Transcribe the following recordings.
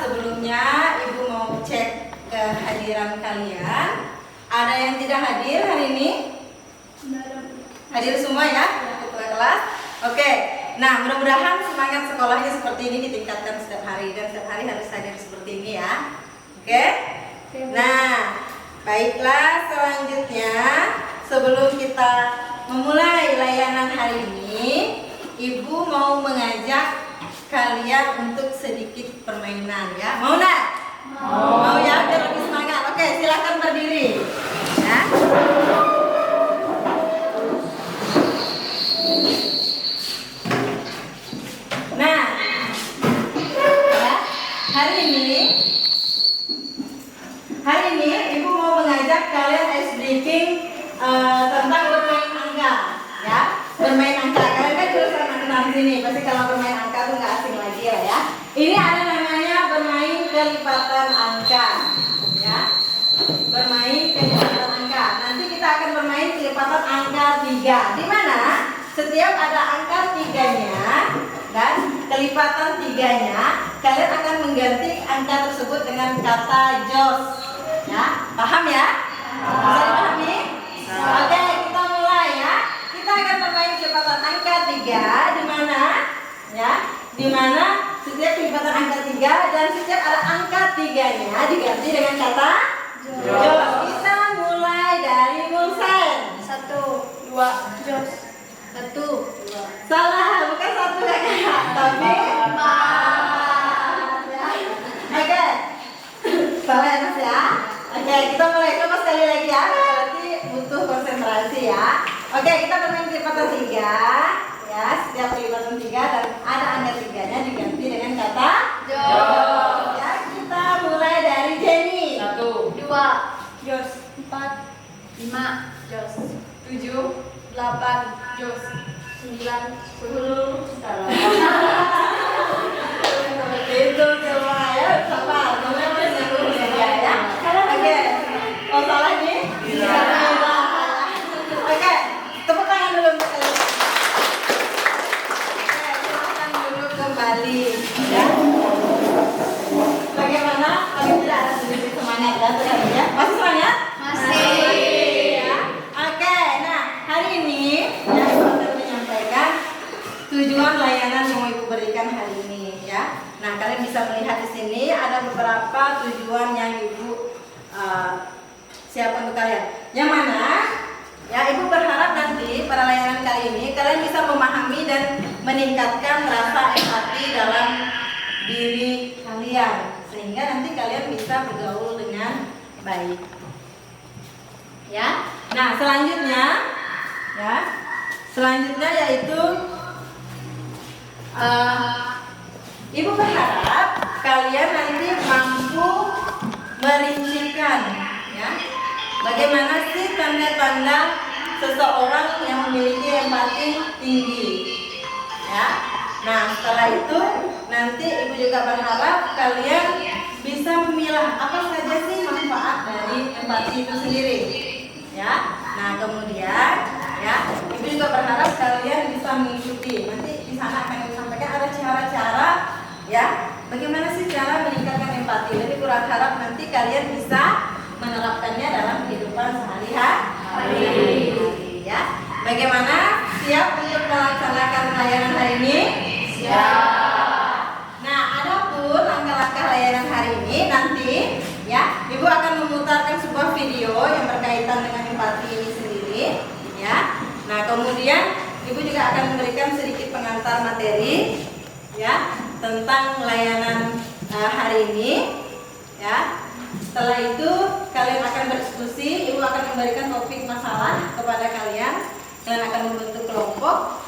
sebelumnya Ibu mau cek kehadiran kalian. Ada yang tidak hadir hari ini? Hadir semua ya, ketua kelas. Oke. Nah, mudah-mudahan semangat sekolahnya seperti ini ditingkatkan setiap hari dan setiap hari harus hadir seperti ini ya. Oke? Nah, baiklah, selanjutnya sebelum kita memulai layanan hari ini, Ibu mau mengajak kalian untuk sedikit permainan ya. Mau nak? Mau ya, biar lebih semangat. Oke, silakan berdiri. Ya. Nah, ya, hari ini Ibu mau mengajak kalian ice breaking tentang bermain angka, ya. Bermain angka. Kalian kan jurusan akuntansi nih, pasti kalau bermain angka tuh nggak asing lagi lah ya. Ini ada namanya bermain kelipatan angka, ya. Bermain kelipatan angka. Nanti kita akan bermain kelipatan angka 3. Di mana setiap ada angka 3-nya dan kelipatan 3-nya, kalian akan mengganti angka tersebut dengan kata jos. Ya, paham ya? Bisa dipahami? Oke, kita mulai ya. Kita akan bermain kelipatan angka 3 di mana? Ya, di mana setiap kelipatan angka 3 dan setiap ada angka 3-nya diganti dengan kata jos. Kita mulai dari Mulsen. 1, 2, jos. 1, 2. Salah, bukan 1 kakak, tapi 4. Ya. Oke. Salah ya Mas ya. Oke, kita mulai. Coba sekali lagi ya. Berarti butuh konsentrasi ya. Oke, kita bermain kelipatan 3. Ya, setiap kelipatan 3 dan ada angka 3-nya diganti dengan kata jos. Ya, kita mulai dari Jenny. 1, 2, jos. 4, 5, jos. 7, 8, jos. 9, 10. Salah. Itu semua ya. Sabar. Ya. Oke. Oh, salah nih? Iya. Oke. Tepuk tangan dulu untuk kalian. Oke, silakan duduk kembali. Ya. Bagaimana? Paling tidak ada sedikit semangat ya tadi ya. Masih semangat? Masih. Ya. Oke. Nah, hari ini ya Ibu akan menyampaikan tujuan layanan yang mau Ibu berikan hari ini ya. Nah, kalian bisa melihat di sini ada beberapa tujuan yang Ibu siapkan untuk kalian. Yang mana? Ya, Ibu berharap nanti pada layanan kali ini kalian bisa memahami dan meningkatkan rasa empati dalam diri kalian sehingga nanti kalian bisa bergaul dengan baik. Ya. Nah, selanjutnya yaitu Ibu berharap kalian nanti mampu merincikan ya, bagaimana sih tanda-tanda seseorang yang memiliki empati tinggi ya. Nah, setelah itu nanti Ibu juga berharap kalian bisa memilah apa saja sih manfaat dari empati itu sendiri ya. Nah, kemudian ya, Ibu juga berharap kalian bisa mengikuti. Nanti di sana akan disampaikan ada cara-cara ya, bagaimana sih cara meningkatkan empati. Jadi kurang harap nanti kalian bisa menerapkannya dalam kehidupan sehari-hari ya. Bagaimana? Siap untuk melaksanakan layanan hari ini? Siap. Nah, adapun langkah-langkah layanan hari ini nanti ya, Ibu akan memutarkan sebuah video yang berkaitan dengan empati ini sendiri ya. Nah, kemudian Ibu juga akan memberikan sedikit pengantar materi ya tentang layanan hari ini ya. Setelah itu kalian akan berdiskusi. Ibu akan memberikan topik masalah kepada kalian dan akan membentuk kelompok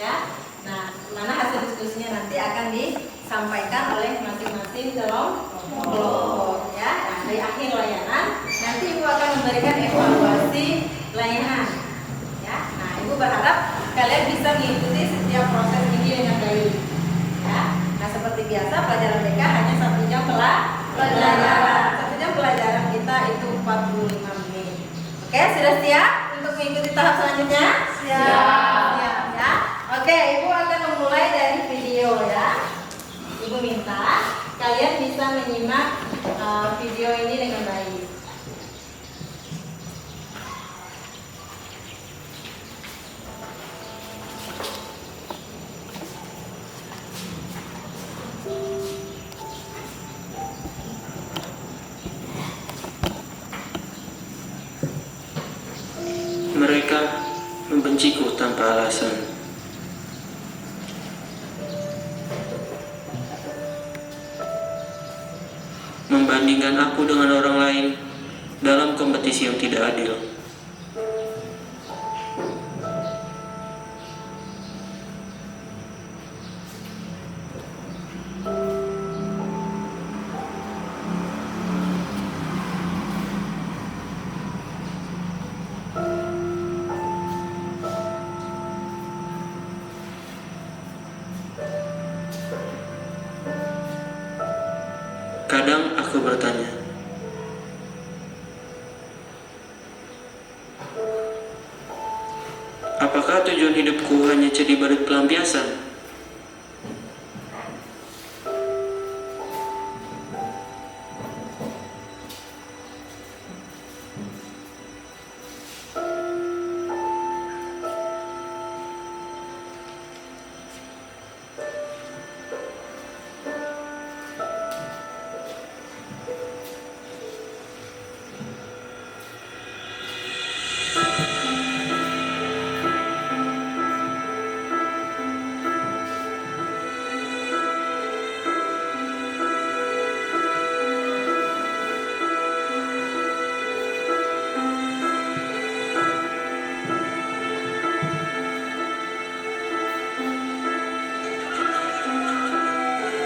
ya. Nah, mana hasil diskusinya nanti akan disampaikan oleh masing-masing kelompok ya. Nah, di akhir layanan nanti Ibu akan memberikan evaluasi layanan ya. Nah, Ibu berharap kalian bisa mengikuti setiap proses ini dengan baik ya. Nah, seperti biasa pelajaran BK hanya 1 jam pelajaran. 1 jam pelajaran kita itu 45 menit. Oke, sudah siap untuk mengikuti tahap selanjutnya? Siap ya. Oke, Ibu akan memulai dari video ya. Ibu minta kalian bisa menyimak video ini dengan baik. Mereka membenciku tanpa alasan. Membandingkan aku dengan orang lain dalam kompetisi yang tidak adil. Kadang aku bertanya, apakah tujuan hidupku hanya jadi badut pelampiasan?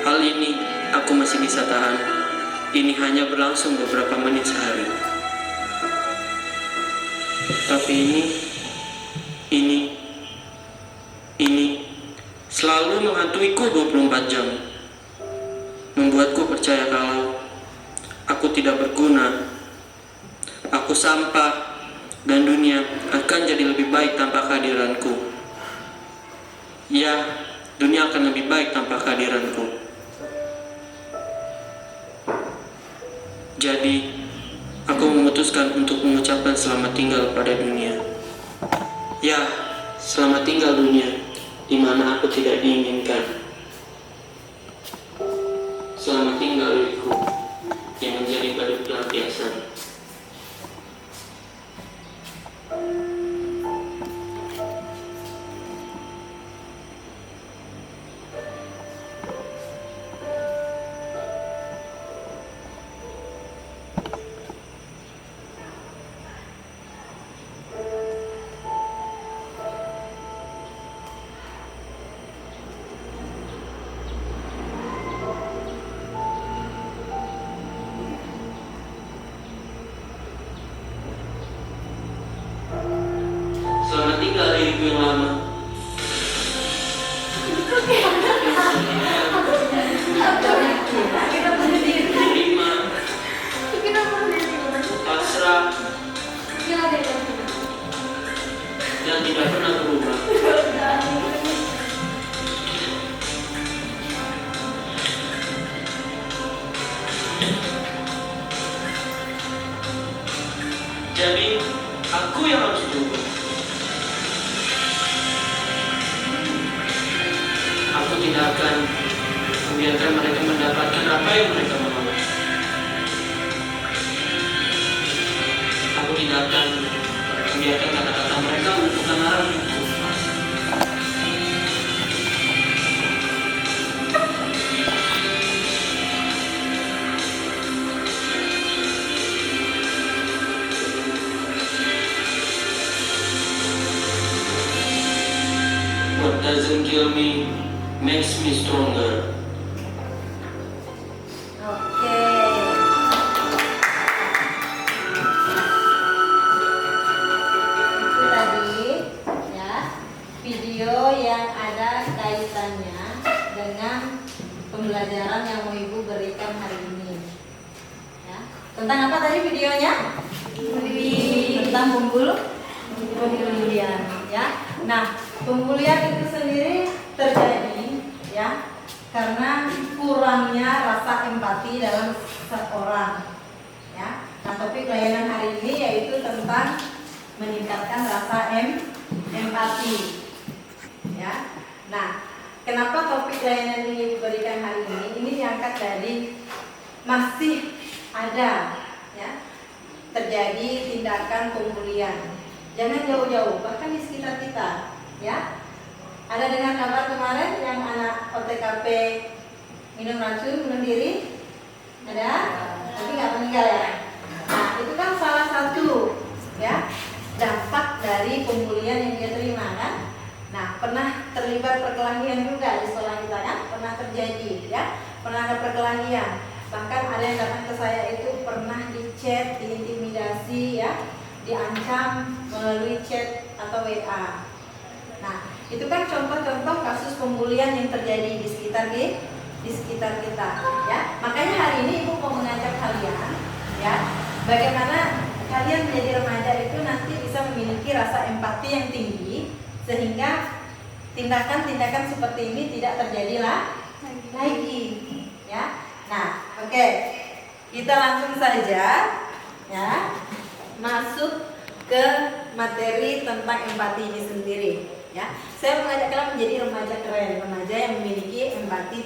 Hal ini aku masih bisa tahan. Ini hanya berlangsung beberapa menit sehari. Tapi ini selalu menghantuiku 24 jam. Membuatku percaya kalau aku tidak berguna. Aku sampah dan dunia akan jadi lebih baik tanpa kehadiranku. Ya, dunia akan lebih baik tanpa kehadiranku. Jadi, aku memutuskan untuk mengucapkan selamat tinggal pada dunia. Ya, selamat tinggal dunia, di mana aku tidak diinginkan. Selamat tinggal diriku, yang menjadi badut pelampiasan. Selamat tinggal diriku yang lama. Terima, pasrah, dan tidak pernah berubah. Jadi, aku yang harus berubah. Aku tidak akan membiarkan mereka mendapatkan apa yang mereka mau. Aku tidak akan membiarkan kata-kata mereka menentukan arah hidupku. What doesn't kill me makes me stronger. Oke. Itu tadi ya video yang ada kaitannya dengan pembelajaran yang mau Ibu berikan hari ini. Ya. Tentang apa tadi videonya? Tentang pembulian ya. Nah, pembulian itu sendiri terjadi ya karena kurangnya rasa empati dalam seseorang. Ya. Nah, topik layanan hari ini yaitu tentang meningkatkan rasa empati. Ya. Nah, kenapa topik layanan ini diberikan hari ini? Ini diangkat dari masih ada ya terjadi tindakan pembulian. Jangan jauh-jauh, bahkan di sekitar kita, ya. Ada dengar kabar kemarin yang anak OTKP minum racun, bunuh diri? Ada? Tapi nggak meninggal ya. Nah, itu kan salah satu ya dampak dari pembulian yang dia terima kan. Nah, pernah terlibat perkelahian juga di sekolah kita kan? Pernah terjadi ya, pernah ada perkelahian. Bahkan ada yang datang ke saya itu pernah di-chat, diintimidasi ya, diancam melalui chat atau WA. Nah, itu kan contoh-contoh kasus pembulian yang terjadi di sekitar kita ya. Makanya hari ini Ibu mau mengajak kalian ya, bagaimana kalian menjadi remaja itu nanti bisa memiliki rasa empati yang tinggi sehingga tindakan-tindakan seperti ini tidak terjadi lagi ya. Nah, oke. Kita langsung saja ya masuk ke materi tentang empati ini sendiri ya. Saya mengajak kalian menjadi remaja keren, remaja yang memiliki empati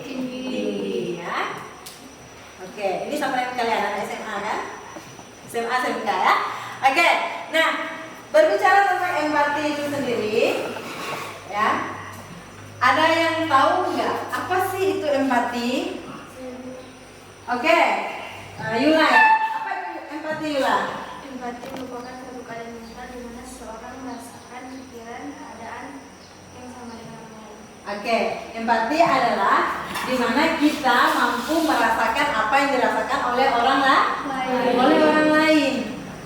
tinggi ya. Oke, ini sama dengan kalian anak SMA kan? SMA SMK ya. Oke. Nah, berbicara tentang empati itu sendiri ya. Ada yang tahu nggak apa sih itu empati? Oke. Yula ya. Apa itu empati Yula? Empati merupakan suatu keadaan mental di mana seseorang merasakan pikiran, keadaan yang sama dengan orang lain. Oke, empati adalah di mana kita mampu merasakan apa yang dirasakan oleh orang lain,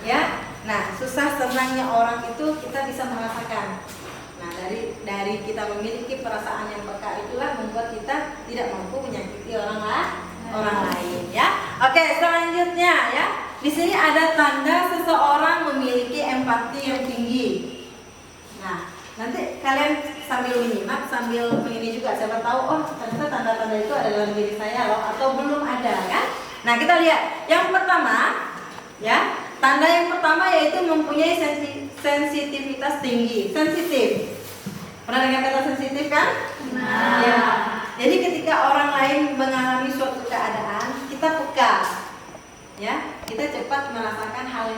ya. Nah, susah senangnya orang itu kita bisa merasakan. Nah, dari kita memiliki perasaan yang peka itulah membuat kita tidak mampu menyakiti orang lain, ya. Oke, selanjutnya ya. Di sini ada tanda seseorang memiliki empati yang tinggi. Nah, nanti kalian sambil menyimak, sambil begini juga, siapa tahu oh ternyata tanda-tanda itu ada dalam diri saya loh, atau belum ada kan? Nah, kita lihat yang pertama ya, tanda yang pertama yaitu mempunyai sensitivitas tinggi. Sensitif, pernah dengar kata sensitif kan? Nah. Ya. Jadi ketika orang lain mengalami suatu keadaan, kita peka ya, kita cepat merasakan hal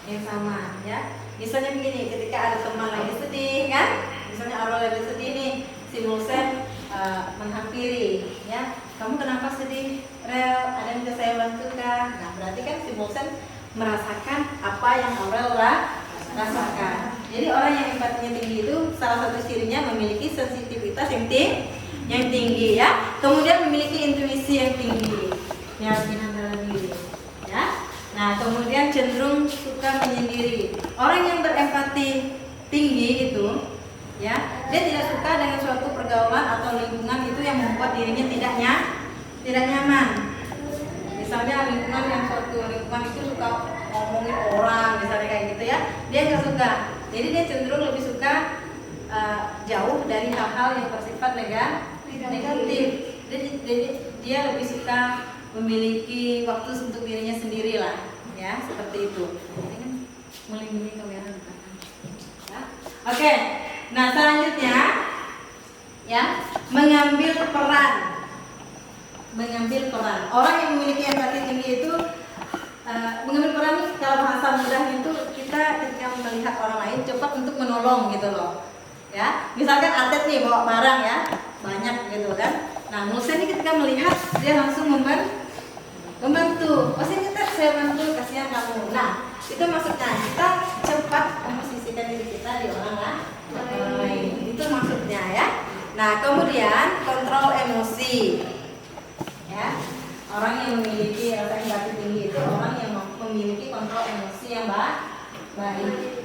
yang sama ya. Misalnya begini, ketika ada teman lagi sedih kan, misalnya Aurel lagi sedih nih, si Mulsen menghampiri ya, kamu kenapa sedih Rel, ada yang bisa saya bantu kah? Nah, berarti kan si Mulsen merasakan apa yang Aurel rasakan. Jadi orang yang empatinya tinggi itu salah satu cirinya memiliki sensitivitas yang tinggi ya, kemudian memiliki intuisi yang tinggi, keyakinan dalam diri ya. Nah, kemudian cenderung suka menyendiri. Orang yang berempati tinggi itu ya, dia tidak suka dengan suatu pergaulan atau lingkungan itu yang membuat dirinya tidak nyaman. Misalnya lingkungan yang suatu lingkungan itu suka ngomongin orang, misalnya kayak gitu ya, dia nggak suka. Jadi dia cenderung lebih suka jauh dari hal-hal yang bersifat negatif. Jadi dia lebih suka memiliki waktu untuk dirinya sendiri lah, ya seperti itu. Ini kan melindungi kamera bukan? Ya. Oke, nah selanjutnya ya mengambil peran. Orang yang memiliki empati tinggi itu mengambil peran, kalau bahasa mudahnya itu kita ketika melihat orang lain cepat untuk menolong gitu loh. Ya, misalkan atlet nih bawa barang ya banyak gitu kan. Nah, Mulsen ini ketika melihat dia langsung membantu. Oh sini Ted, saya bantu, kasihan kamu. Nah, itu maksudnya kita cepat memposisikan diri kita di orang lain. Itu maksudnya ya. Nah, kemudian kontrol emosi. Ya, orang yang memiliki rasa empati tinggi itu orang yang memiliki kontrol emosi yang baik.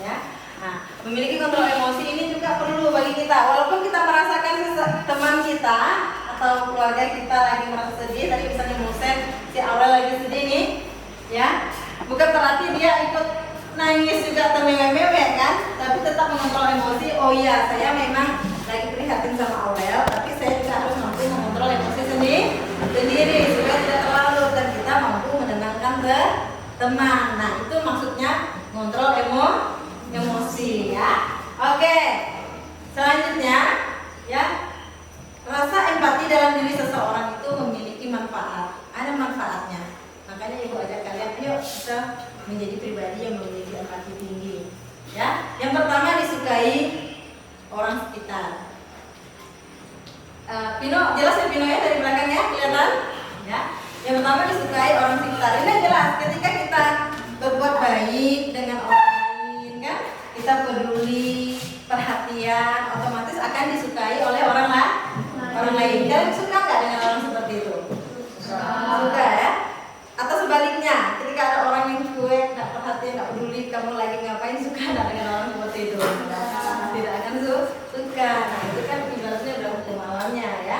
Ya. Nah, memiliki kontrol emosi ini juga perlu bagi kita. Walaupun kita merasakan teman kita atau keluarga kita lagi merasa sedih, tadi misalnya Mulsen, si Aurel lagi sedih nih, ya, bukan berarti dia ikut nangis juga atau mewek-mewek kan, tapi tetap mengontrol emosi. Oh iya, saya memang lagi prihatin sama Aurel, tapi saya juga sendiri supaya tidak terlalu dan kita mampu menenangkan teman. Nah, itu maksudnya ngontrol emosi ya. Oke. Selanjutnya ya, rasa empati dalam diri seseorang itu memiliki manfaat. Ada manfaatnya. Makanya ibu ajak kalian, yuk kita menjadi pribadi yang memiliki empati tinggi. Ya, yang pertama disukai orang sekitar. Pino, jelas ya Pino ya dari belakangnya kelihatan? Ya. Yang pertama disukai orang sekitar. Ini jelas ketika kita berbuat baik dengan orang lain kan, kita peduli, perhatian, otomatis akan disukai oleh orang lain. Kalian suka nggak dengan orang seperti itu? Suka ya? Atau sebaliknya, ketika ada orang yang cuek, nggak perhatian, nggak peduli, kamu lagi ngapain, suka nggak dengan orang seperti itu? Tidak akan suka. Nah, itu kan ibaratnya udah hukum alamnya ya.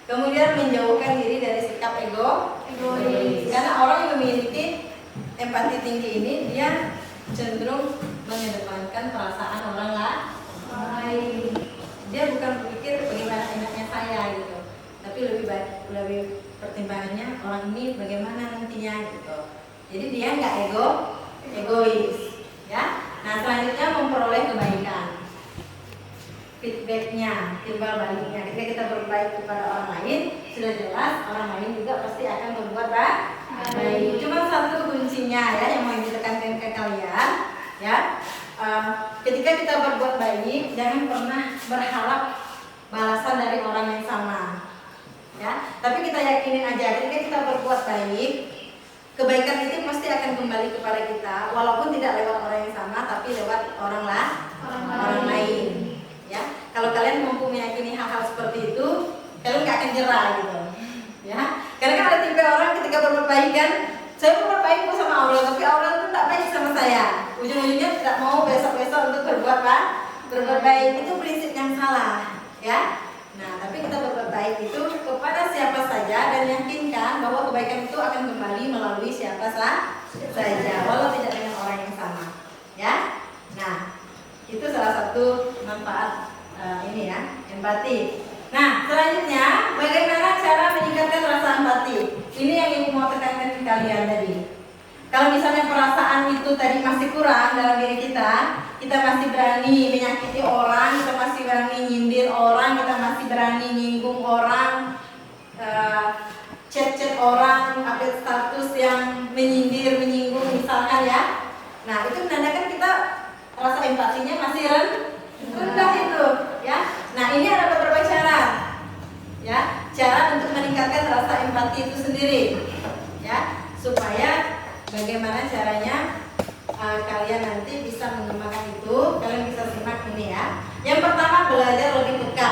Kemudian menjauhkan diri dari sikap egois. Karena orang yang memiliki empati tinggi ini, dia cenderung mengedepankan perasaan orang lain. Dia bukan berpikir bagaimana enaknya saya gitu, tapi lebih pertimbangannya orang ini bagaimana nantinya gitu. Jadi dia nggak egois ya. Nah, selanjutnya memperoleh kebaikan. Feedbacknya, timbal baliknya. Ketika kita berbaik kepada orang lain, sudah jelas orang lain juga pasti akan berbuat baik. Cuma satu kuncinya ya yang mau ditekankan ke kalian ya. Ketika kita berbuat baik, jangan pernah berharap balasan dari orang yang sama. Ya, tapi kita yakinin aja ketika kita berbuat baik, kebaikan itu pasti akan kembali kepada kita, walaupun tidak lewat orang yang sama, tapi lewat orang lain. Ya, kalau kalian mampu meyakini hal-hal seperti itu, kalian nggak akan jerah gitu. Ya, karena kan ada tipe orang ketika berbuat baik kan, saya berbuat baik sama Allah, tapi Allah itu tidak baik sama saya. Ujung-ujungnya tidak mau besok-besok untuk berbuat baik. Itu prinsip yang salah, ya. Nah, tapi kita berbuat baik itu kepada siapa saja dan yakinkan bahwa kebaikan itu akan kembali melalui siapa saja, walau tidak dengan orang yang sama, ya. Nah, itu salah satu manfaat ini ya, empati. Nah, selanjutnya bagaimana cara meningkatkan rasa empati? Ini yang ibu mau tekankan ke kalian tadi. Kalau misalnya perasaan itu tadi masih kurang dalam diri kita masih berani menyakiti orang, kita masih berani nyindir orang, kita masih berani nyinggung orang, chat-chat orang, update status yang menyindir, menyinggung misalkan ya. Nah, itu menandakan kita rasa empatinya masih rendah itu ya. Nah, ini ada beberapa cara ya, cara untuk meningkatkan rasa empati itu sendiri ya, supaya bagaimana caranya kalian nanti bisa mengembangkan itu. Kalian bisa simak ini ya. Yang pertama, belajar lebih peka.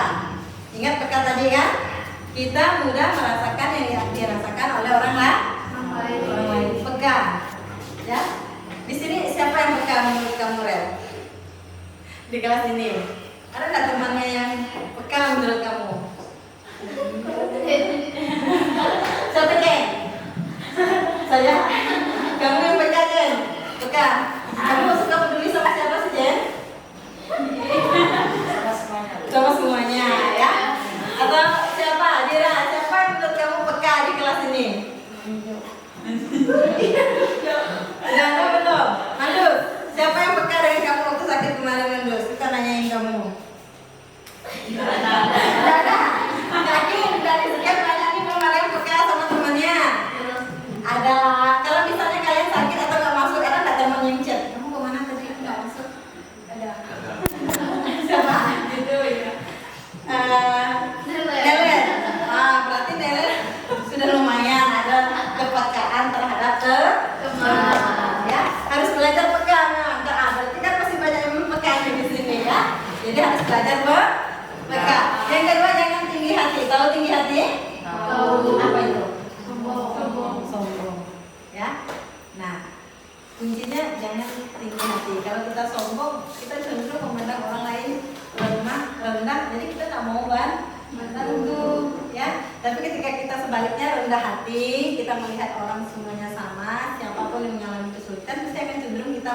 Ingat peka tadi kan, kita mudah merasakan yang dirasakan oleh orang lain. Peka ya. Di sini siapa yang peka menurut kamu, Rel? Di kelas ini ada nggak temannya yang peka menurut kamu? Siapa, Jen? Saya. Kamu yang peka, Jen? Peka. Kamu suka peduli sama siapa sih, Jen? Sama semuanya ya. Atau siapa? Dira, siapa yang menurut kamu peka di kelas ini? Udah belum? Mandus, siapa yang peka dengan kamu waktu sakit kemarin, Mandus? Kita nanyain kamu. Tidak ada. Yakin dari sekian banyak ini belum ada yang peka sama temannya. Ada. Kalau misalnya kalian sakit atau nggak masuk, ada nggak teman yang chat? Kamu kemana tadi? Nggak masuk? Ada. Siapa? Gitu ya. Nelen. Berarti Nelen sudah lumayan ada kepekaan terhadap teman. Ya, harus belajar peka. Nah, berarti kan masih banyak yang peka di sini ya. Jadi harus belajar peka. Yang kedua, jangan tinggi hati. Tahu tinggi hati? Tahu. Apa itu? Sombong. Ya. Nah, kuncinya jangan tinggi hati. Kalau kita sombong, kita cenderung memandang orang lain rendah. Jadi kita nggak mau bantu, ya. Tapi ketika kita sebaliknya rendah hati, kita melihat orang semuanya sama, siapapun yang mengalami kesulitan, pasti akan cenderung kita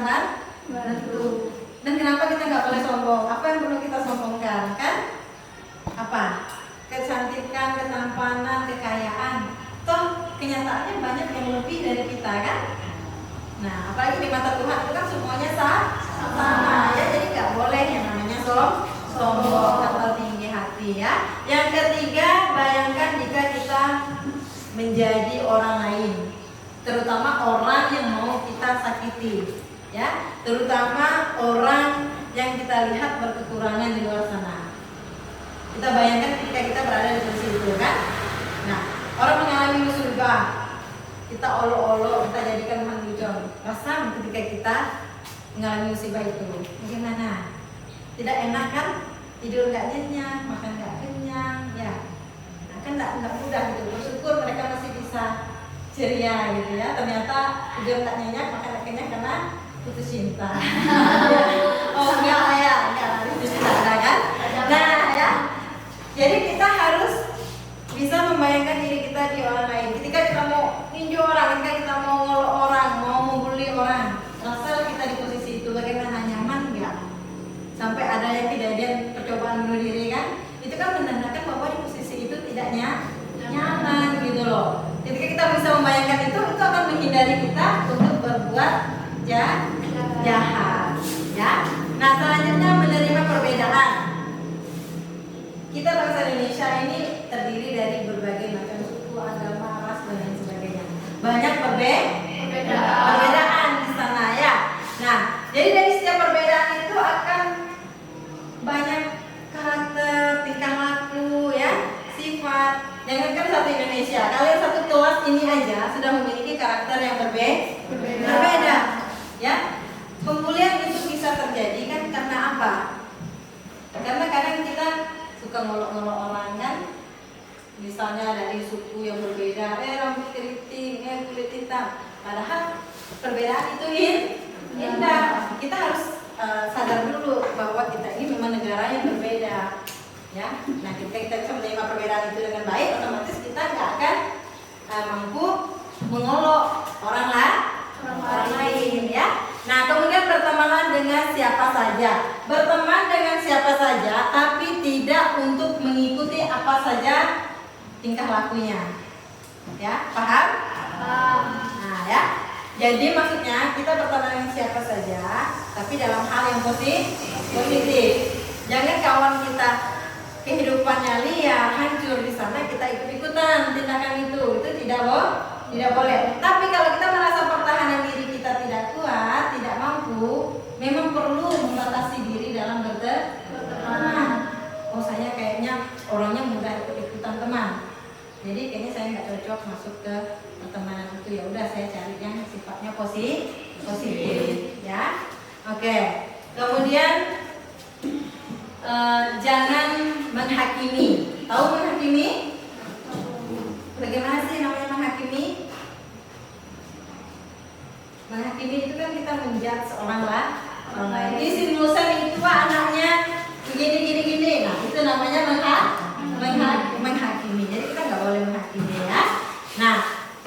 bantu. Dan kenapa kita nggak boleh sombong? Apa yang perlu kita sombongkan? Kan? Apa? kecantikan, ketampanan, kekayaan. Toh kenyataannya banyak yang lebih dari kita kan? Nah, apalagi di mata Tuhan itu kan semuanya sama ya, jadi nggak boleh yang namanya sombong atau tinggi hati ya. Yang ketiga, bayangkan jika kita menjadi orang lain, terutama orang yang mau kita sakiti ya, terutama orang yang kita lihat berkekurangan di luar sana. Kita bayangkan ketika kita berada di posisi itu kan. Nah, orang mengalami musibah, kita olok-olok, kita jadikan Tuhan lucu. Rasam ketika kita mengalami musibah itu, bagaimana? Tidak enak kan? Tidur nggak nyenyak, makan nggak kenyang, ya. Nah, kan nggak mudah gitu. Bersyukur mereka masih bisa ceria gitu ya. Ternyata tidur nggak nyenyak, makan nggak kenyang karena putus cinta. Oh enggak ya, itu tidak ada kan? Nah ya, jadi kita harus bisa membayangkan diri kita di orang lain. Ketika kita mau ninju orang, ketika kita mau ngolok orang, mau membuli orang, asal kita di posisi itu, bagaimana, nyaman nggak? Sampai ada yang kejadian percobaan bunuh diri kan? Itu kan menandakan bahwa di posisi itu tidak nyaman gitu loh. Ketika kita bisa membayangkan itu akan menghindari kita untuk berbuat jahat ya. Nah, selanjutnya menerima perbedaan. Kita bangsa Indonesia ini terdiri dari berbagai macam suku, agama, ras, dan lain sebagainya. Banyak perbedaan di sana ya. Nah, jadi dari setiap perbedaan itu akan banyak karakter, tingkah laku ya, sifat. Jangankan satu Indonesia, kalian satu kelas ini aja sudah memiliki karakter yang berbeda ya. Pembulian itu bisa terjadi kan karena apa? Karena kadang kita suka ngolok-ngolok orang kan, misalnya dari suku yang berbeda, rambut keriting, kulit hitam, padahal perbedaan itu indah. Kita harus sadar dulu bahwa kita ini memang negara yang berbeda ya. Nah, ketika kita bisa menerima perbedaan itu dengan baik, otomatis kita nggak akan mampu mengolok orang lain ya. Nah, kemudian bertemanlah dengan siapa saja. Berteman dengan siapa saja, tapi tidak untuk mengikuti apa saja tingkah lakunya. Ya, paham? Nah, ya. Jadi maksudnya kita berteman dengan siapa saja, tapi dalam hal yang positif. Jangan kawan kita kehidupannya liar, hancur di sana, kita ikut-ikutan tindakan itu tidak boleh. Tapi kalau kita merasa pertahanan diri kita tidak kuat, tidak mampu, memang perlu membatasi diri dalam berteman. Oh, saya kayaknya orangnya mudah ikut-ikutan teman, jadi kayaknya saya nggak cocok masuk ke pertemanan itu. Ya udah, saya cari yang sifatnya positif ya. Oke. Kemudian jangan menghakimi. Tahu menghakimi? Bagaimana sih namanya menghakimi? Menghakimi itu kan kita menjudge orang lain. Ini si Nusan itu Pak anaknya gini. Nah, itu namanya menghakimi. Jadi kita nggak boleh menghakimi ya. Nah,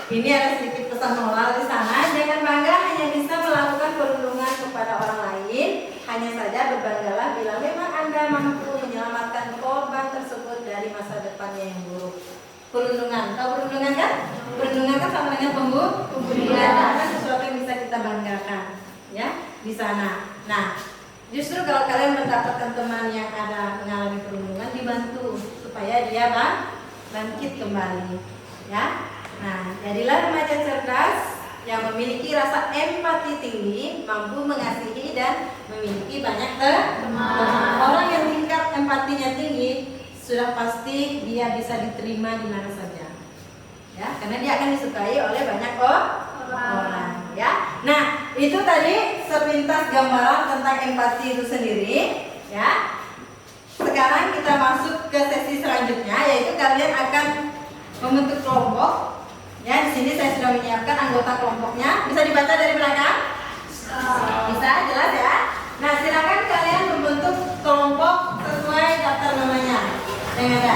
ini ada sedikit pesan moral di sana. Jangan bangga hanya bisa melakukan perlindungan kepada orang lain. Hanya saja berbanggalah bila memang Anda mampu menyelamatkan korban tersebut dari masa depannya yang buruk. Perlindungan, tahu perlindungan kan? Perlindungan kan sama dengan pembunuhan, kan sesuatu yang bisa kita banggakan, ya di sana. Nah, justru kalau kalian mendapatkan teman yang ada mengalami perlindungan, dibantu supaya dia bangkit kembali, ya. Nah, jadilah remaja cerdas yang memiliki rasa empati tinggi, mampu mengasihi dan memiliki banyak teman. Orang yang tingkat empatinya tinggi, sudah pasti dia bisa diterima di mana saja, ya, karena dia akan disukai oleh banyak orang, ya. Nah, itu tadi sepintas gambaran tentang empati itu sendiri, ya. Sekarang kita masuk ke sesi selanjutnya, yaitu kalian akan membentuk kelompok. Ya, di sini saya sudah menyiapkan anggota kelompoknya. Bisa dibaca dari belakang? Bisa, jelas ya. Nah, silakan kalian membentuk kelompok sesuai daftar namanya. Yang ada.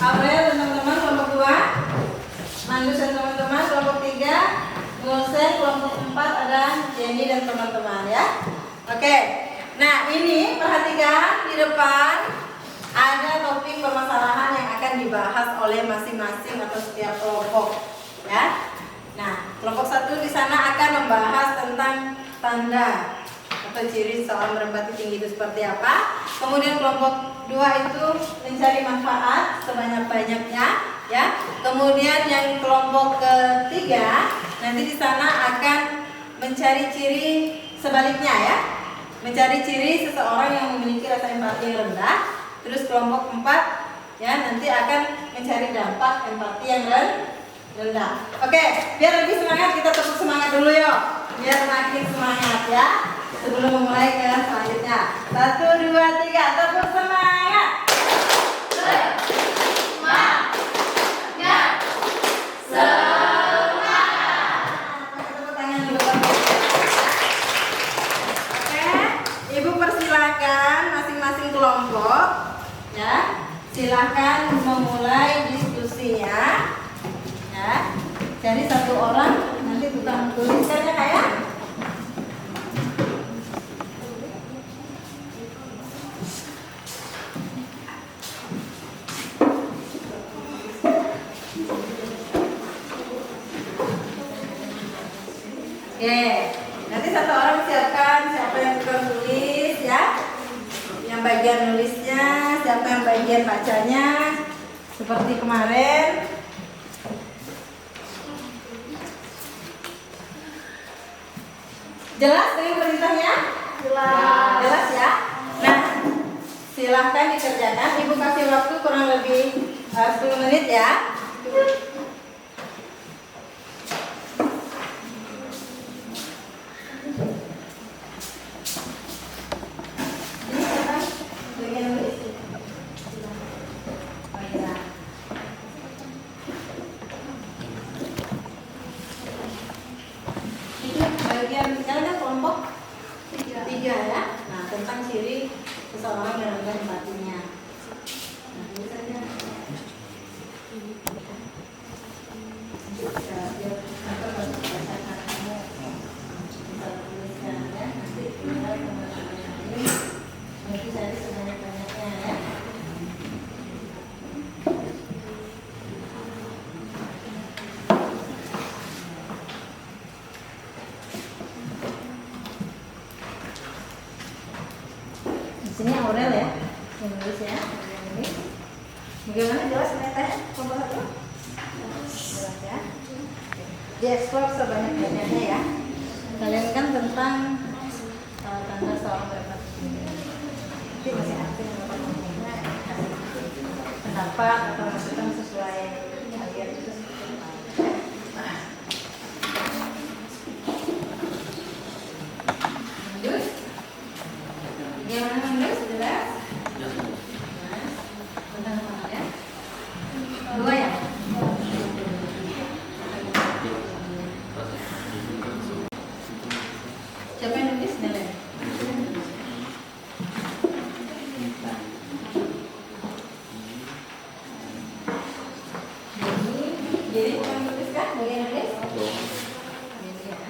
Aurel dan teman-teman kelompok 2, Mandus dan teman-teman kelompok 3, Mulsen kelompok 4 ada Jenny dan teman-teman ya. Oke. Nah, ini perhatikan di depan ada topik permasalahan yang akan dibahas oleh masing-masing atau setiap kelompok ya. Nah, kelompok 1 di sana akan membahas tentang tanda atau ciri seorang merpati tinggi itu seperti apa. Kemudian kelompok 2 itu mencari manfaat sebanyak-banyaknya ya. Kemudian yang kelompok ketiga nanti di sana akan mencari ciri sebaliknya ya. Mencari ciri seseorang yang memiliki rasa empati yang rendah. Terus kelompok 4 ya nanti akan mencari dampak empati yang rendah. Oke, biar lebih semangat kita tepuk semangat dulu yuk. Biar makin semangat ya. Sebelum memulai ke selanjutnya. 1, 2, 3, tepuk semangat. Semangat. Semangat. Tepuk tangan dulu. Oke, Ibu persilakan masing-masing kelompok ya. Silakan memulai diskusinya. Ya. Jadi satu orang nanti tukang tuliskannya kayak oke, nanti satu orang siapkan siapa yang tukang tulis ya. Yang bagian nulisnya, siapa yang bagian bacanya. Seperti kemarin. Jelas dengan perintahnya? Jelas ya. Nah, silahkan dikerjakan. Ibu kasih waktu kurang lebih 10 menit ya. Ini siapa? Bagian nulis. Oh iya. Bagian ada kelompok 3 ya. Nah, tentang ciri seseorang yang rendah empatinya. Nah, ini saja. Biar apa bacakan kamu bisa tuliskan ya. Nanti tinggal teman-teman ini nanti cari sebanyak-banyaknya ya. Di sini Aurel ya, yang nulis ya, yang nulis. Bagaimana jelas ternyata kelompok 1? Jelas ya. Dieksplor sebanyak-banyaknya ya. Kalian kan tentang tanda seorang berempati tinggi. Nanti masih aktif pendapat atau masukan sesuai kalian itu seperti apa. Lanjut. Gimana Mas? Jelas? Tentang apa ya? 2 ya? Siapa yang nulis? Nelen? Jadi bukan nulis kan? Bagian nulis? Jadi ya.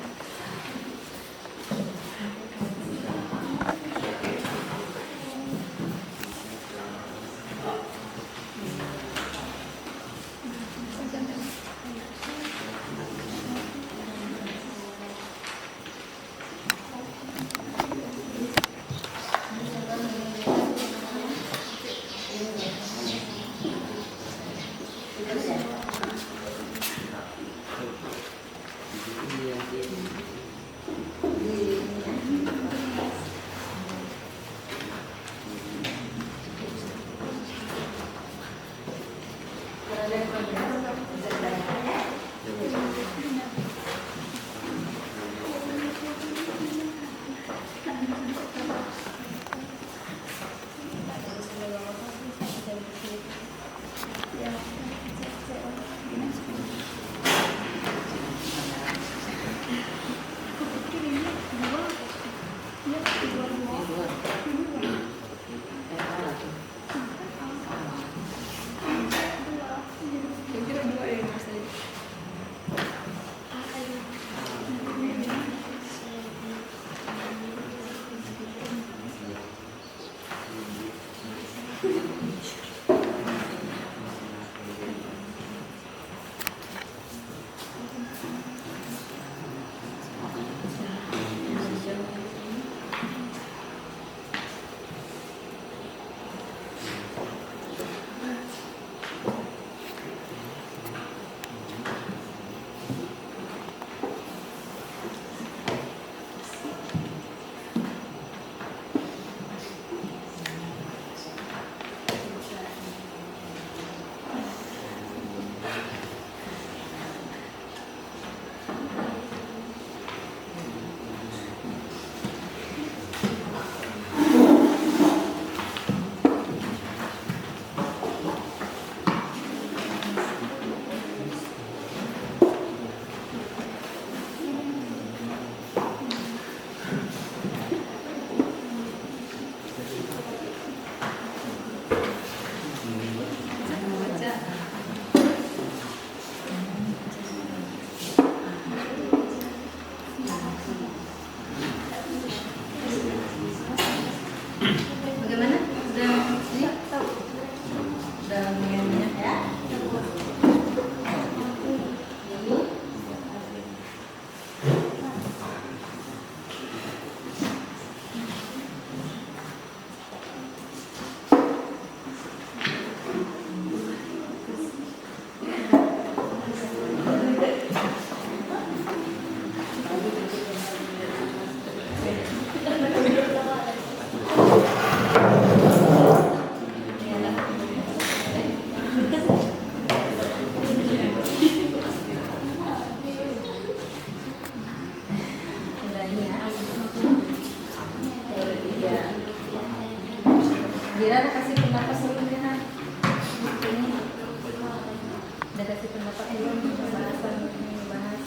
Udah kasih pendapat belum pembahasan ini bahas?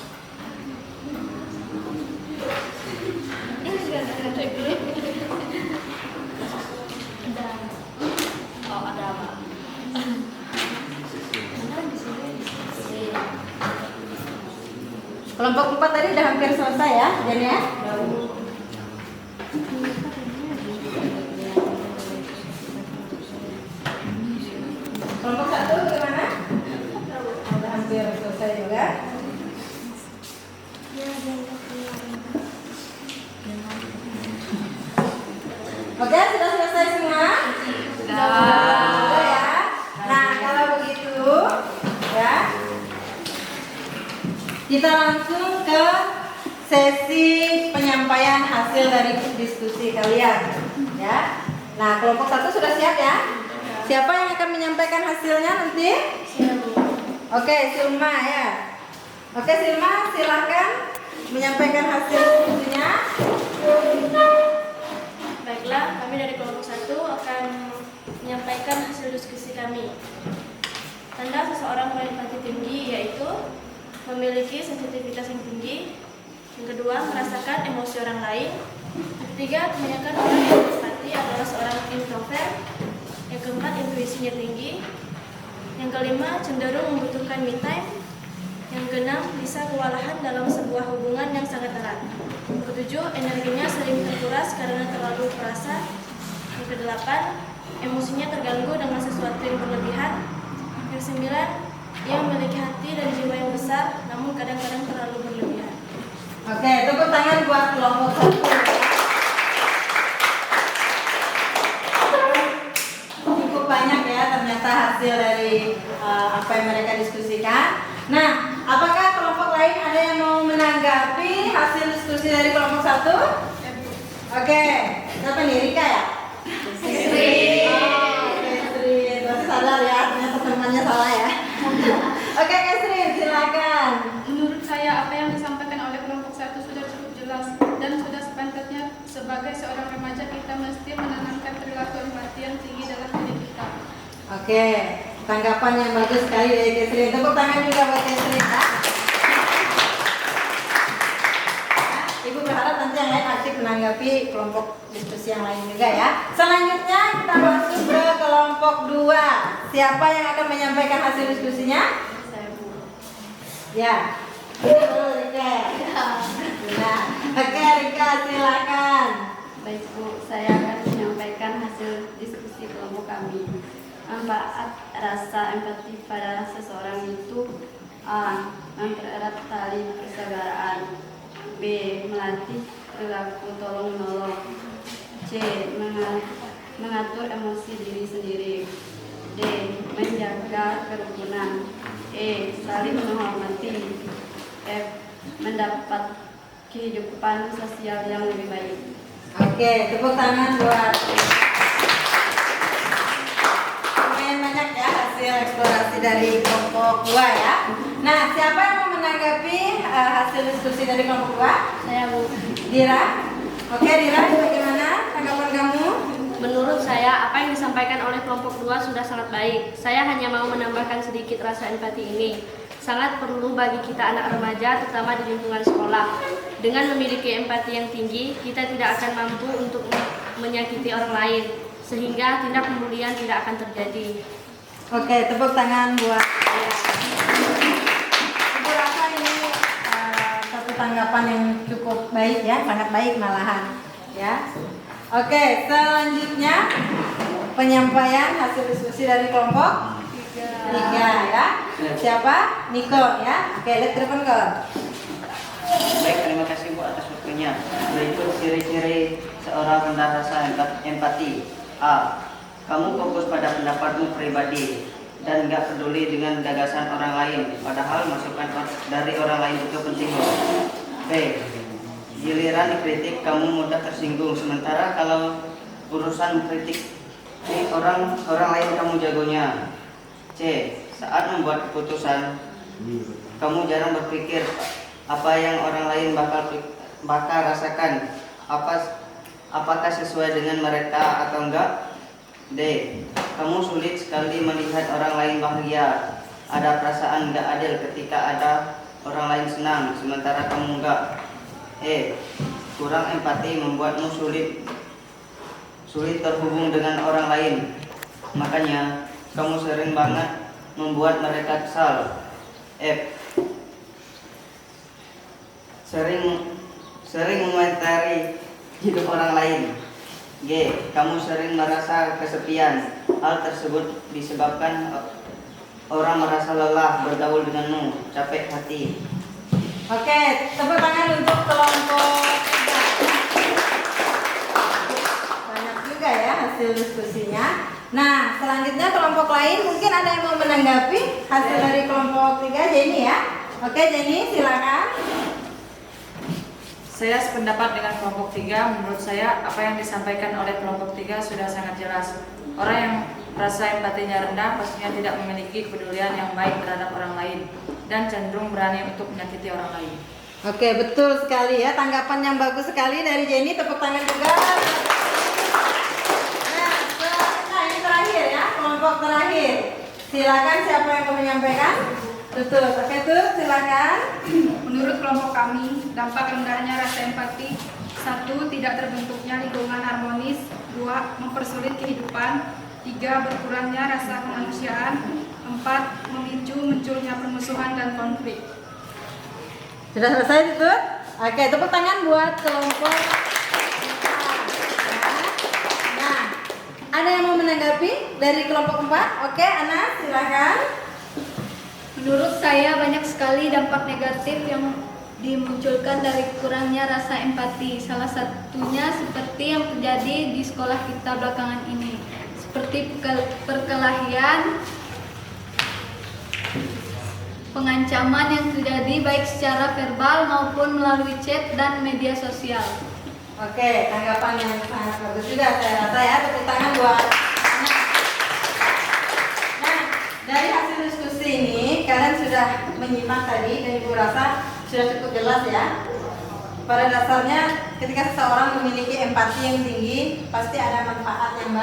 Ini sudah ada tagline. Ada. Oh, ada apa? Mana di sini? Kelompok 4 tadi udah hampir selesai ya, Jan ya? Kelompok 1 gimana? Udah hampir selesai juga. Oke, sudah selesai semua? Sudah ya. Nah, kalau begitu ya, kita langsung ke sesi penyampaian hasil dari diskusi kalian ya. Nah, kelompok 1 sudah siap ya? Siapa yang akan menyampaikan hasilnya nanti? Oke, Silma ya. Oke, Silma silakan menyampaikan hasil diskusinya. Baiklah, kami dari kelompok 1 akan menyampaikan hasil diskusi kami. Tanda seseorang berempati tinggi yaitu memiliki sensitivitas yang tinggi. Yang kedua, merasakan emosi orang lain. Yang ketiga, kebanyakan orang yang berempati adalah seorang introvert. Yang keempat, intuisinya tinggi. Yang kelima, cenderung membutuhkan me time. Yang keenam, bisa kewalahan dalam sebuah hubungan yang sangat erat. Yang ketujuh, energinya sering terkuras karena terlalu perasa. Yang kedelapan, emosinya terganggu dengan sesuatu yang berlebihan. Yang sembilan, ia memiliki hati dan jiwa yang besar, namun kadang-kadang terlalu berlebihan. Oke, tepuk tangan buat kelompok 1. Cukup banyak ya ternyata hasil dari apa yang mereka diskusikan. Nah, apakah kelompok lain ada yang mau menanggapi hasil diskusi dari kelompok 1? Oke, siapa nih? Rika ya? Kesrin. Oh, Kesrin. Berarti sadar ya, ternyata temannya salah ya. Oke, Kesrin, silakan. Menurut saya apa yang disampaikan oleh kelompok 1 sudah cukup jelas dan sudah sepantasnya sebagai seorang remaja kita mesti menanamkan perilaku empati yang tinggi dalam diri kita. Oke, tanggapan yang bagus sekali dari Kesrin. Tepuk tangan juga buat Kesrin ya. Ibu berharap nanti yang lain aktif menanggapi kelompok diskusi yang lain juga ya. Selanjutnya kita masuk ke kelompok 2. Siapa yang akan menyampaikan hasil diskusinya? Saya Bu. Ya. Rika. Nah, oke Rika silakan. Baik Bu, saya akan menyampaikan hasil diskusi kelompok kami. Manfaat rasa empati pada seseorang itu: A. Mempererat tali persaudaraan. B. Melatih perilaku tolong-menolong. C. Mengatur emosi diri sendiri. D. Menjaga kerukunan. E. Saling menghormati. F. Mendapat kehidupan sosial yang lebih baik. Oke, tepuk tangan buat. Lumayan banyak ya hasil eksplorasi dari kelompok 2 ya. Nah, siapa yang mau menanggapi hasil diskusi dari kelompok 2? Saya Bu. Dira. Oke, Dira, bagaimana tanggapan kamu? Menurut saya, apa yang disampaikan oleh kelompok 2 sudah sangat baik. Saya hanya mau menambahkan sedikit rasa empati ini. Sangat perlu bagi kita anak remaja, terutama di lingkungan sekolah. Dengan memiliki empati yang tinggi, kita tidak akan mampu untuk menyakiti orang lain, sehingga tindak pembulian tidak akan terjadi. Oke, tepuk tangan buat Dira. Aku rasa ini satu tanggapan yang cukup baik ya, sangat baik malahan ya. Oke, selanjutnya penyampaian hasil diskusi dari kelompok 3 ya. Siapa? Niko ya. Oke, lihat ke depan kok. Baik, terima kasih Bu atas waktunya. Berikut ciri-ciri seorang rendah rasa empati. A. Kamu fokus pada pendapatmu pribadi dan nggak peduli dengan gagasan orang lain, padahal masukan dari orang lain itu penting. B. Giliran dikritik kamu mudah tersinggung, sementara kalau urusan mengkritik orang lain kamu jagonya. C. Saat membuat keputusan kamu jarang berpikir apa yang orang lain bakal rasakan, apakah sesuai dengan mereka atau enggak. D. Kamu sulit sekali melihat orang lain bahagia. ada perasaan nggak adil ketika ada orang lain senang sementara kamu nggak. Kurang empati membuatmu sulit terhubung dengan orang lain. Makanya kamu sering banget membuat mereka kesal. Sering mengomentari hidup orang lain. Kamu sering merasa kesepian. Hal tersebut disebabkan orang merasa lelah bergaul denganmu, capek hati. Oke, tepuk tangan untuk kelompok 3. Banyak juga ya hasil diskusinya. Nah, selanjutnya kelompok lain mungkin ada yang mau menanggapi hasil dari kelompok 3. Jenny ya. Oke, Jenny silakan. Saya sependapat dengan kelompok 3. Menurut saya apa yang disampaikan oleh kelompok 3 sudah sangat jelas. Orang yang rasa empatinya rendah pastinya tidak memiliki kepedulian yang baik terhadap orang lain dan cenderung berani untuk menyakiti orang lain. Oke, betul sekali ya. Tanggapan yang bagus sekali dari Jenny. Tepuk tangan juga. Nah, ini terakhir ya, kelompok terakhir. Silakan siapa yang mau menyampaikan? Betul. Oke tuh, silakan. Menurut kelompok kami, dampak rendahnya rasa empati: 1. Tidak terbentuknya lingkungan harmonis. 2. Mempersulit kehidupan. 3. Berkurangnya rasa kemanusiaan. 4. Memicu munculnya permusuhan dan konflik. Sudah selesai itu? Oke, tepuk tangan buat kelompok. Nah, ada yang mau menanggapi dari kelompok 4? Oke, Ana, silakan. Menurut saya banyak sekali dampak negatif yang dimunculkan dari kurangnya rasa empati. Salah satunya seperti yang terjadi di sekolah kita belakangan ini, seperti perkelahian, pengancaman yang terjadi baik secara verbal maupun melalui chat dan media sosial. Oke, tanggapan yang sangat bagus juga saya rasa ya. Tepuk tangan buat Ana. Nah, dari hasil diskusi ini kalian sudah menyimak tadi dan Ibu rasa sudah cukup jelas ya. Pada dasarnya ketika seseorang memiliki empati yang tinggi pasti ada manfaat yang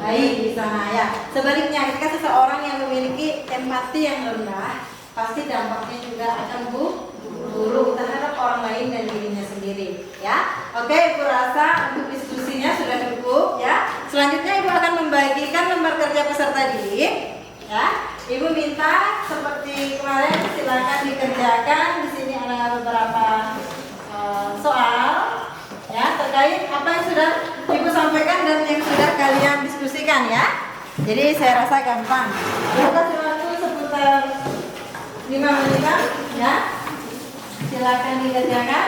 baik di sana ya. Sebaliknya ketika seseorang yang memiliki empati yang rendah pasti dampaknya juga akan buruk terhadap orang lain dan dirinya sendiri ya. Oke, Ibu rasa untuk diskusinya sudah cukup ya. Selanjutnya Ibu akan membagikan lembar kerja peserta didik ya. Ibu minta seperti kemarin silakan dikerjakan. Di sini ada beberapa soal ya terkait apa yang sudah Ibu sampaikan dan yang sudah kalian diskusikan ya. Jadi saya rasa gampang. Ibu kasih waktu seputar 5 menit ya. Silakan dikerjakan.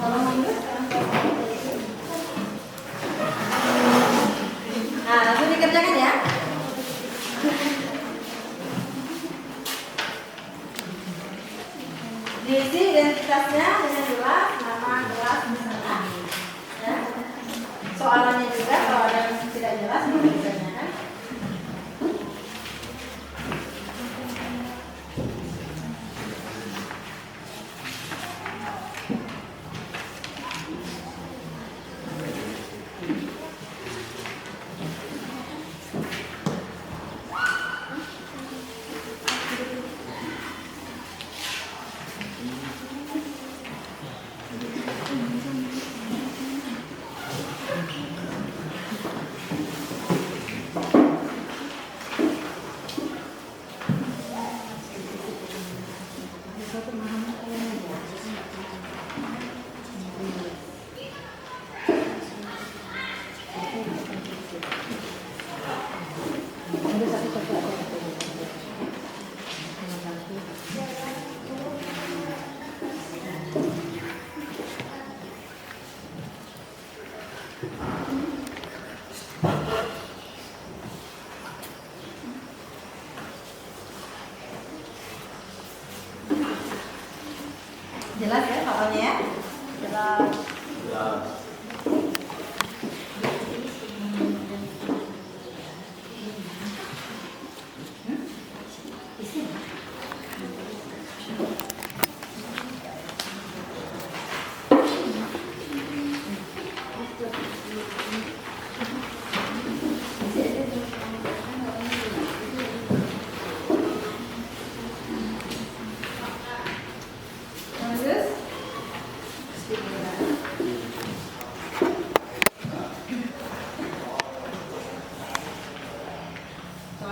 Tolong Ibu. Nah, langsung dikerjakan ya. Diisi identitasnya dengan jelas, nama, kelas, misalnya. Ya. Soalannya juga kalau ada yang tidak jelas boleh ditanyakan.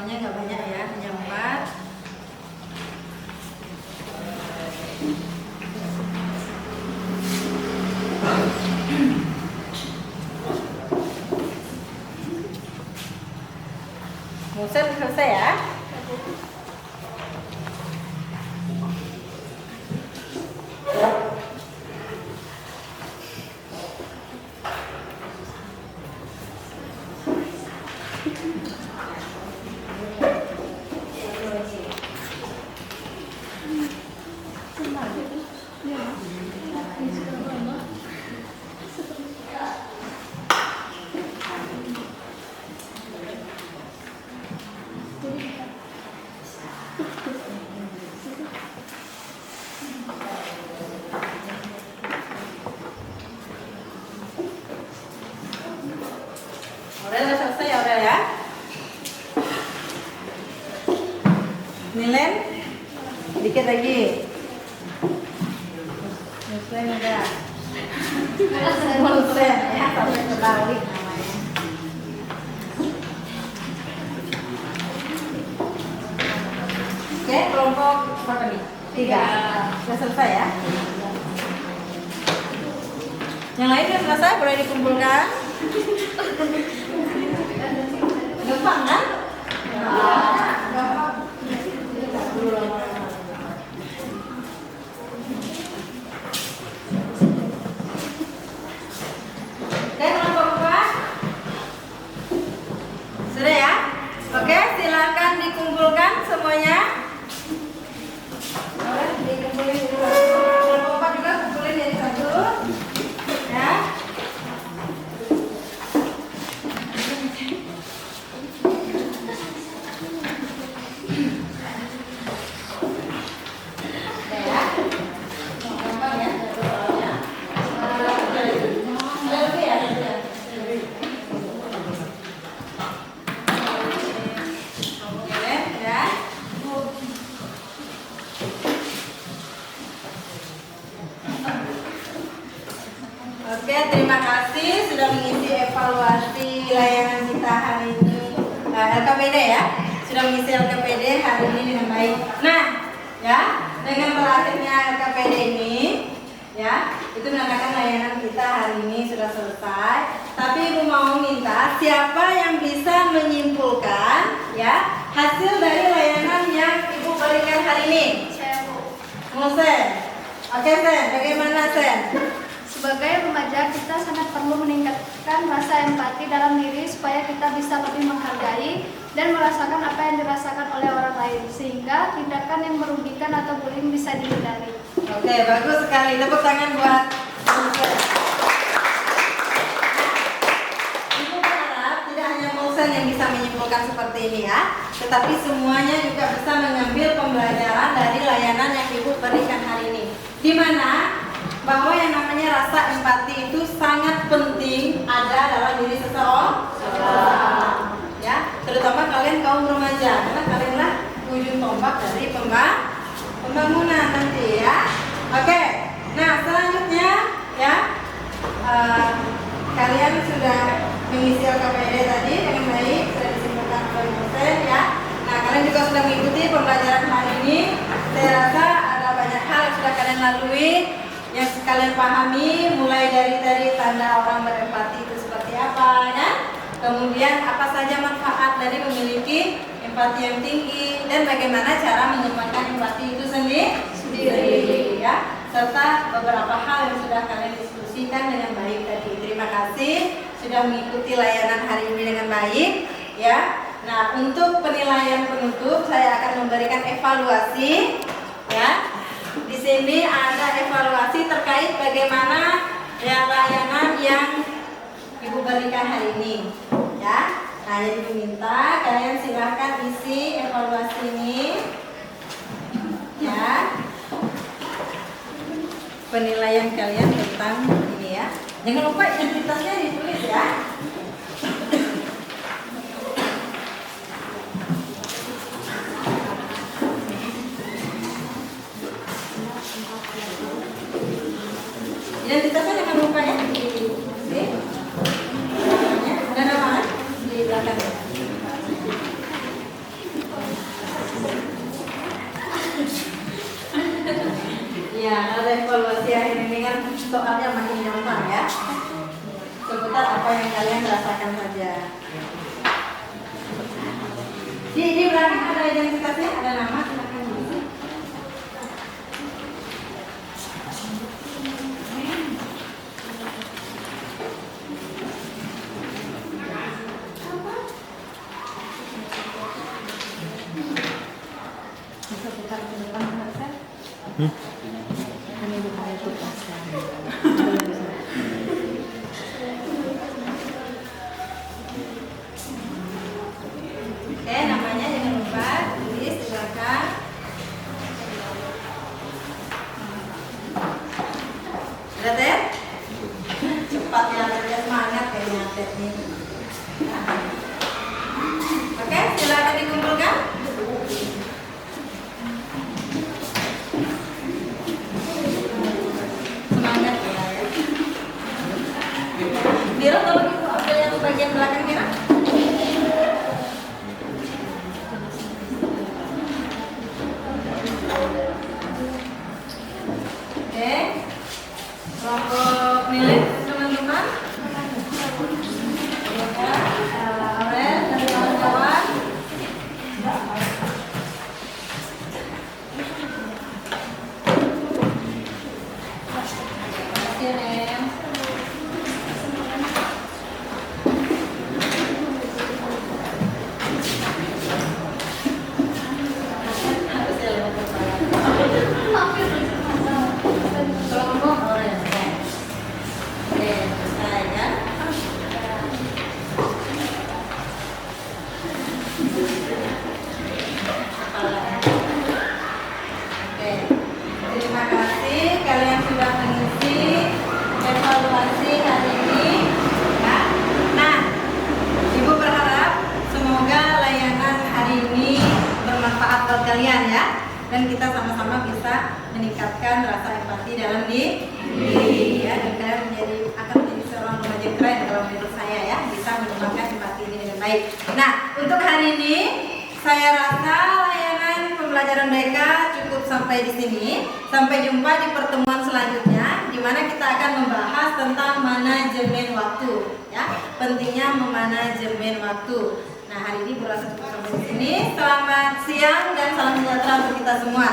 soalnya nggak banyak ya, hanya 4. Musa selesai ya. Udah selesai ya, udah ya. Nilen, dikit lagi. Nilen udah. Nilen ya, sampai terbalik namanya. Oke, kelompok berapa nih? 3. Sudah selesai ya. Yang lain sudah selesai, boleh dikumpulkan. Gampang kan? Gampang. Oke, kelompok 4. Sudah ya? Oke, silakan dikumpulkan semuanya. Oke, dikumpulin dulu. Kelompok 4 juga kumpulin jadi 1. Ya. Oke, terima kasih sudah mengisi evaluasi layanan kita hari ini, LKPD ya, sudah mengisi LKPD hari ini dengan baik. Nah, ya, dengan berakhirnya LKPD ini, ya, itu menandakan layanan kita hari ini sudah selesai. Tapi Ibu mau minta siapa yang bisa menyimpulkan, ya, hasil dari layanan yang Ibu berikan hari ini. Saya Bu. Mau Sen? Oke Sen, bagaimana Sen? Sebagai remaja, kita sangat perlu meningkatkan rasa empati dalam diri supaya kita bisa lebih menghargai dan merasakan apa yang dirasakan oleh orang lain, sehingga tindakan yang merugikan atau bullying bisa dihindari. Oke, bagus sekali. Tepuk tangan buat Ibu berharap tidak hanya Mulsen yang bisa menyimpulkan seperti ini ya, tetapi semuanya juga bisa mengambil pembelajaran dari layanan yang Ibu berikan hari ini, di mana bahwa yang namanya rasa empati itu sangat penting ada dalam diri seseorang, ya, terutama kalian kaum remaja, karena kalianlah ujung tombak dari pembangunan nanti ya. Oke, nah selanjutnya ya, kalian sudah mengisi LKPD tadi dengan baik, sudah disimpulkan oleh dosen ya. Nah kalian juga sudah mengikuti pembelajaran hari ini. Saya rasa ada banyak hal yang sudah kalian lalui, yang kalian pahami, mulai dari tanda orang berempati itu seperti apa ya, kemudian apa saja manfaat dari memiliki empati yang tinggi dan bagaimana cara mengembangkan empati itu sendiri ya, serta beberapa hal yang sudah kalian diskusikan dengan baik tadi. Terima kasih sudah mengikuti layanan hari ini dengan baik ya. Nah, untuk penilaian penutup saya akan memberikan evaluasi ya. Di sini ada evaluasi terkait bagaimana ya layanan yang Ibu berikan hari ini ya. Nah, jadi diminta kalian silahkan isi evaluasi ini ya. Penilaian kalian tentang ini ya. Jangan lupa identitasnya ditulis ya. Identitasnya jangan lupa ya. Ada nama di belakangnya. soalnya makin gampang ya. Seputar apa yang kalian rasakan saja. Di belakang ada identitasnya, ada nama, silakan diisi. Oke, namanya jangan lupa tulis di belakang. Sudah teh? Cepat ya, kerja semangat kayaknya teh nih. Oke, silakan dikumpulkan. Semangat ya. Biro tolong ibu ambil yang bagian belakang Mira. Oke, kelompok milik teman-teman. Aurel dari kawan-kawan. Oke, Ren. Harusnya lewat kepala. Kelompok Aurel. Oke, selesai ya. Oke, terima kasih kalian sudah mengisi evaluasi hari ini. Ya. Nah, Ibu berharap semoga layanan hari ini bermanfaat buat kalian ya, dan kita sama-sama bisa meningkatkan rasa empati dalam diri ya, dan kalian akan menjadi seorang remaja keren kalau menurut saya ya, bisa mengembangkan empati ini dengan baik. Nah, untuk hari ini saya rasa layanan pembelajaran BK cukup sampai di sini. Sampai jumpa di pertemuan selanjutnya, di mana kita akan membahas tentang manajemen waktu, ya, pentingnya memanajemen waktu. Nah, hari ini berasa cukup sampai di sini. Selamat siang dan salam sejahtera untuk kita semua.